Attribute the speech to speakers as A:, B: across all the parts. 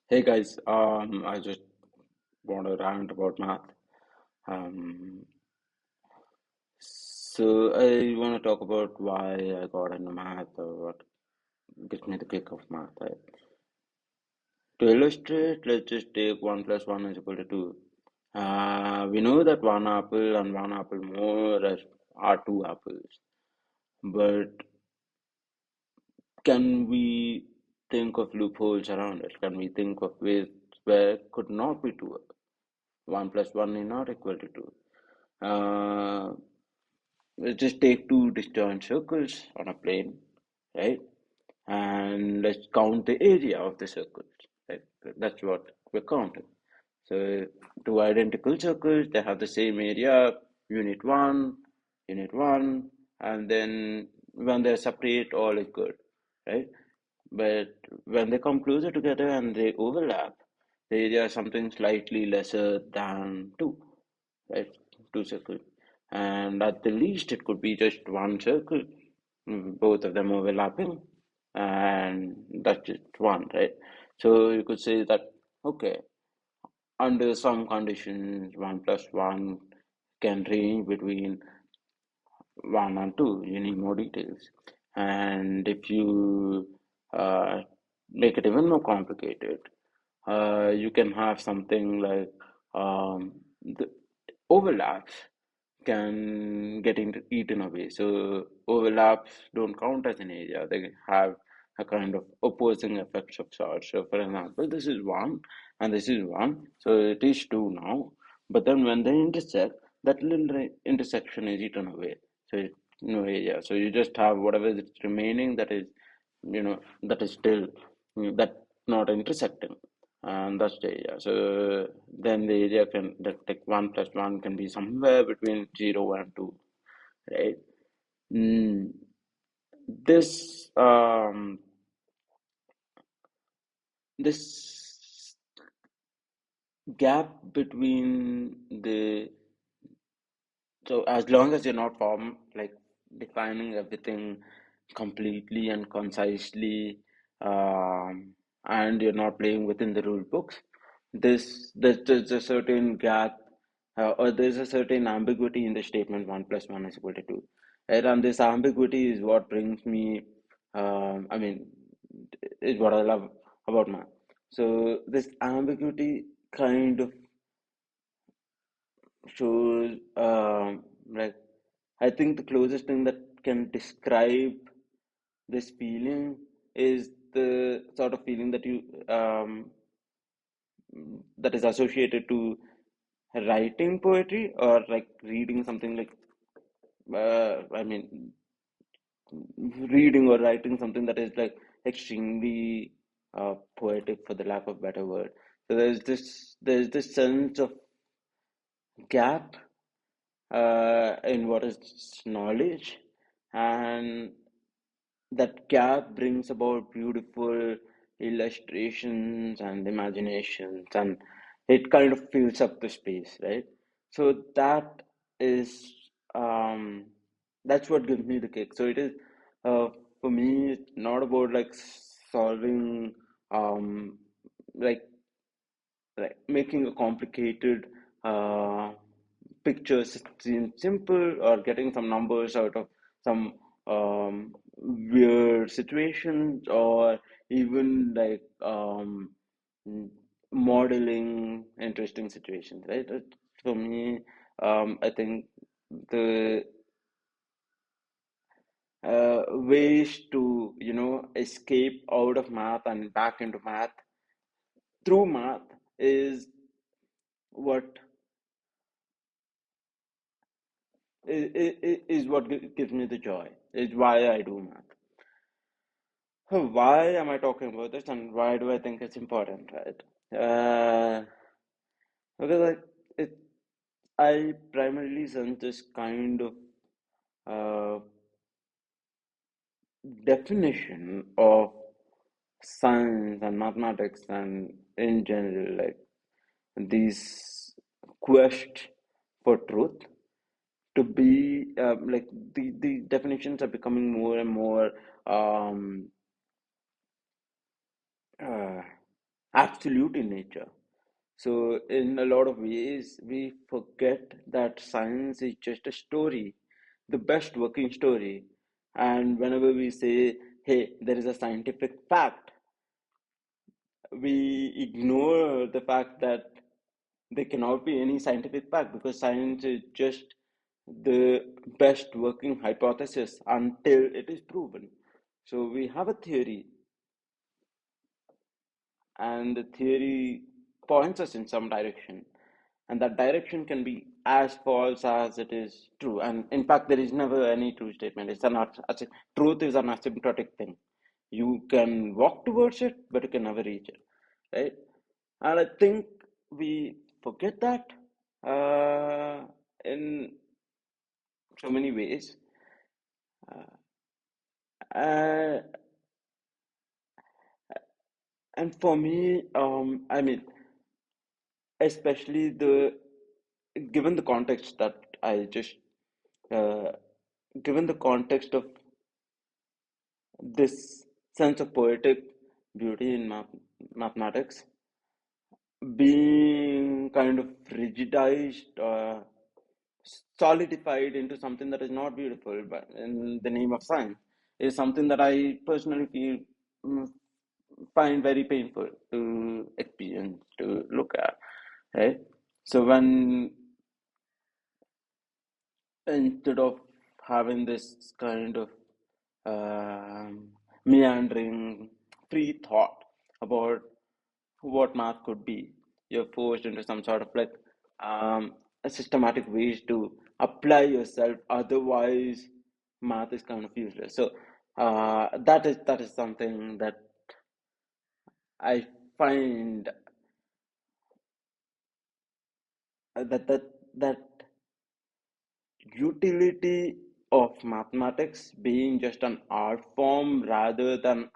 A: Hey guys, I just want to rant about math. Um, so I want to talk about why I got into math or what gives me the kick of math. Right? To illustrate, let's just take 1 plus 1 is equal to 2. We know that one apple and one apple more are two apples, but can we think of loopholes around it? Can we think of ways where it could not be two? 1 plus 1 is not equal to 2. Uh, let's just take two disjoint circles on a plane, right? And let's count the area of the circles, right? That's what we're counting. So two identical circles, they have the same area, unit one, unit one, and then when they're separate, all is good, right? But when they come closer together and they overlap, the area is something slightly lesser than two, right? Two circles. And at the least, it could be just one circle, both of them overlapping, and that's just one, right? So you could say that, okay, under some conditions, 1 plus 1 can range between 1 and 2. You need more details. And if you make it even more complicated, you can have something like the overlaps can get eaten away. So overlaps don't count as an area. They have a kind of opposing effects of sorts. So for example, this is one and this is one. So it is two now. But then when they intersect, that little intersection is eaten away. So it's no area. So you just have whatever is remaining that is, that is still that not intersecting, and that's the area. So then the area can that like 1 plus 1 can be somewhere between 0 and 2, right? Mm, this this gap between the so as long as you're not like defining everything completely and concisely, and you're not playing within the rule books, there's a certain gap, or there's a certain ambiguity in the statement 1 plus 1 is equal to 2. Right? And this ambiguity is what brings me, I mean, is what I love about math. So this ambiguity kind of shows, like, I think the closest thing that can describe this feeling is the sort of feeling that you that is associated to writing poetry or like reading something like I mean reading or writing something that is like extremely poetic, for the lack of better word. So there's this sense of gap in what is knowledge, and that gap brings about beautiful illustrations and imaginations, and it kind of fills up the space, right? So is um that's what gives me the kick. So it is, uh for me, it's not about like solving, um like making a complicated uh, picture seem simple, or getting some numbers out of some weird situations, or even like modeling interesting situations, right? For me, I think the ways to escape out of math and back into math through math is what is what gives me the joy, is why I do math. So why am I talking about this, and why do I think it's important, right? Because I primarily sense this kind of uh, definition of science and mathematics, and in general, like these quest for truth, to be like the definitions are becoming more and more um, uh, absolute in nature. So, in a lot of ways, we forget that science is just a story, the best working story. And whenever we say, hey, there is a scientific fact, we ignore the fact that there cannot be any scientific fact because science is just the best working hypothesis until it is proven. So, we have a theory, and the theory points us in some direction, and that direction can be as false as it is true. And in fact, there is never any true statement. Truth is an asymptotic thing. You can walk towards it, but you can never reach it, right? And I think we forget that uh, in so many ways. uh, and for me, I mean, especially the given the context that I just uh, given the context of this sense of poetic beauty in mathematics being kind of rigidized, solidified into something that is not beautiful, but in the name of science, is something that I personally feel mm, find very painful to experience, to look at, right? So when instead of having this kind of um, meandering free thought about what math could be, you're forced into some sort of like a systematic ways to apply yourself. Otherwise, math is kind of useless. So that is something that I find that utility of mathematics being just an art form rather than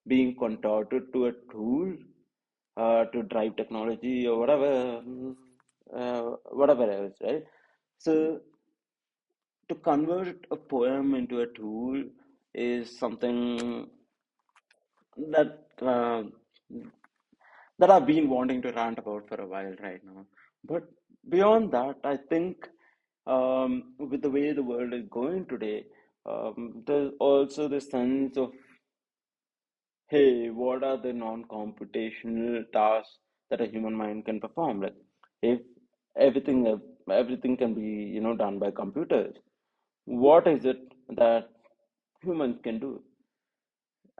A: being contorted to a tool to drive technology or whatever, whatever else, right? So to convert a poem into a tool is something that that I've been wanting to rant about for a while right now. But beyond that, I think with the way the world is going today, there's also the sense of, hey, what are the non-computational tasks that a human mind can perform? Like, if everything everything can be, done by computers, what is it that humans can do?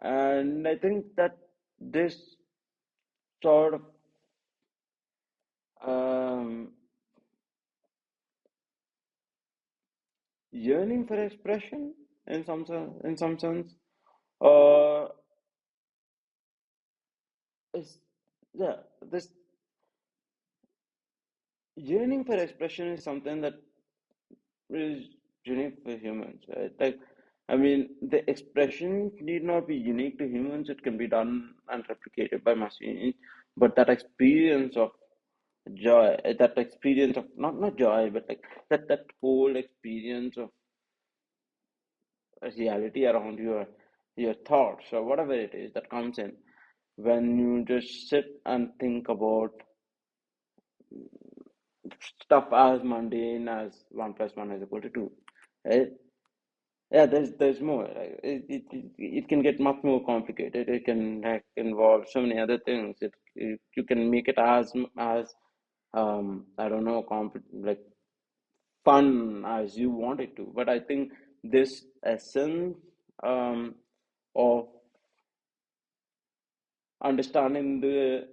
A: And I think that this sort of um, yearning for expression in some sense, uh, is yeah, this yearning for expression is something that is unique for humans, right? Like, I mean, the expression need not be unique to humans. It can be done and replicated by machines. But that experience of joy, that experience of not joy, but like that whole experience of reality around your thoughts or whatever it is that comes in when you just sit and think about stuff as mundane as 1 plus 1 is equal to 2, right? Yeah, there's more. Like, it can get much more complicated. It can like involve so many other things. You can make it as I don't know, like fun as you want it to. But I think this essence of understanding the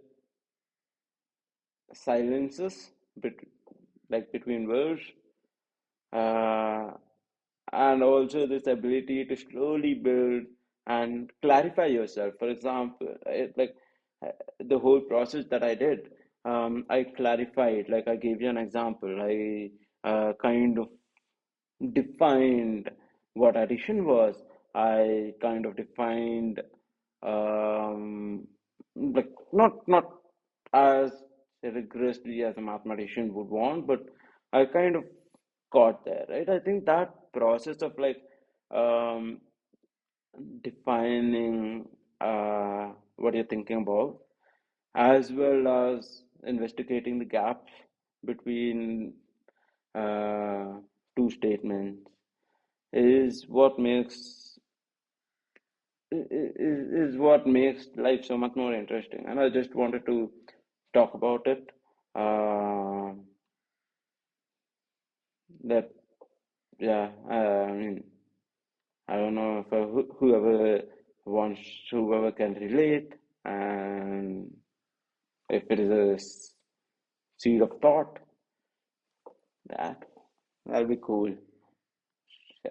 A: silences between words, uh, and also this ability to slowly build and clarify yourself. For example, uh, the whole process that I did, I clarified. Like I gave you an example. I kind of defined what addition was. I kind of defined like not as rigorously as a mathematician would want, but I kind of got there, right? I think that process of like um, defining what you're thinking about, as well as investigating the gaps between uh, two statements is what makes is what makes life so much more interesting. And I just wanted to talk about it. Uh, that yeah, I mean, I don't know if wants, whoever can relate, and if it is a seed of thought, that that'll be cool.